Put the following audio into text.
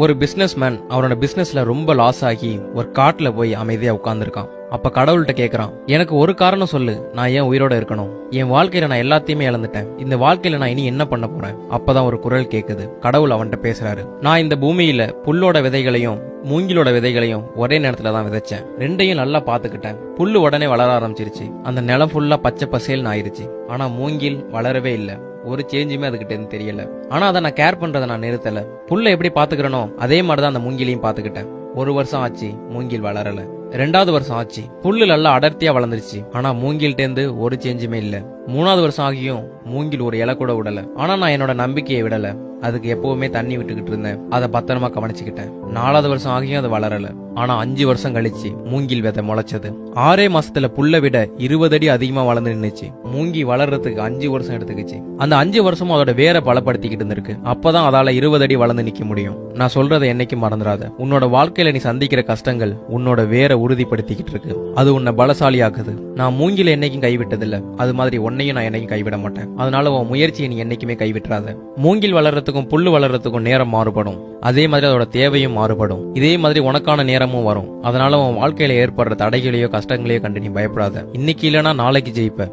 ஒரு பிசினஸ்மேன் அவனோட பிசினஸ்ல ரொம்ப லாஸ் ஆகி ஒரு காட்டுல போய் அமைதியா உட்கார்ந்துருக்கான். அப்ப கடவுள்கிட்ட கேக்குறான், எனக்கு ஒரு காரணம் சொல்லு, நான் ஏன் உயிரோட இருக்கணும்? என் வாழ்க்கையில நான் எல்லாத்தையுமே இழந்துட்டேன். இந்த வாழ்க்கையில நான் இனி என்ன பண்ண போறேன்? அப்பதான் ஒரு குரல் கேக்குது. கடவுள் அவன்கிட்ட பேசுறாரு, நான் இந்த பூமியில புல்லோட விதைகளையும் மூங்கிலோட விதைகளையும் ஒரே நேரத்துல தான் விதைச்சேன். ரெண்டையும் நல்லா பாத்துக்கிட்டேன். புல்லு உடனே வளர ஆரம்பிச்சிருச்சு. அந்த நிலம் ஃபுல்லா பச்சை பசேல்னு ஆயிருச்சு. ஆனா மூங்கில் வளரவே இல்ல. ஒரு சேஞ்சுமே அதுகிட்ட இருந்து தெரியல. ஆனா அதை நான் கேர் பண்றதை நான் நிறுத்தல. புல்ல எப்படி பாத்துக்கிறனோ அதே மாதிரிதான் அந்த மூங்கிலையும் பாத்துக்கிட்டேன். ஒரு வருஷம் ஆச்சு, மூங்கில் வளரல. 2வது வருஷம் ஆச்சு, புல்லு நல்லா அடர்த்தியா வளர்ந்துருச்சு. ஆனா மூங்கில்ட்ட இருந்து ஒரு சேஞ்சுமே இல்ல. 3வது வருஷம் ஆகியும் மூங்கில் ஒரு இலை கூட விடல. ஆனா நான் என்னோட நம்பிக்கையை விடல. அதுக்கு எப்பவுமே தண்ணி விட்டுக்கிட்டு இருந்தேன். அதை பத்திரமா கவனிச்சுக்கிட்டேன். 4வது வருஷம் ஆகியும் அது வளரல. ஆனா 5 வருஷம் கழிச்சு மூங்கில் விதை முளைச்சது. 6 மாசத்துல புல்ல விட 20 அடி அதிகமா வளர்ந்து நின்னுச்சு. மூங்கி வளர்றதுக்கு 5 வருஷம் எடுத்துக்கிச்சு. அந்த 5 வருஷமும் அதோட வேரை பலப்படுத்திக்கிட்டு இருந்திருக்கு. அப்பதான் அதால 20 அடி வளர்ந்து நிக்க முடியும். நான் சொல்றதை என்னைக்கும் மறந்துடாத. உன்னோட வாழ்க்கையில நீ சந்திக்கிற கஷ்டங்கள் உன்னோட வேரை உறுதிப்படுத்திக்கிட்டு இருக்கு. அது உன்னை பலசாலியாக்குது. நான் மூங்கில என்னைக்கும் கைவிட்டதில்ல. அது மாதிரி உன்னையும் நான் என்னைக்கும் கைவிட மாட்டேன். அதனால உன் முயற்சியை நீ என்னைக்குமே கைவிட்டுறாத. மூங்கில் வளர்றதுக்கும் புல்லு வளர்றதுக்கும் நேரம் மாறுபடும். அதே மாதிரி அதோட தேவையும் மாறுபடும். இதே மாதிரி உனக்கான நேரமும் வரும். அதனால உன் வாழ்க்கையில ஏற்படுற தடைகளையோ கஷ்டங்களையோ கண்டு நீ பயப்படாத. இன்னைக்கு இல்லனா நாளைக்கு ஜெயிப்ப.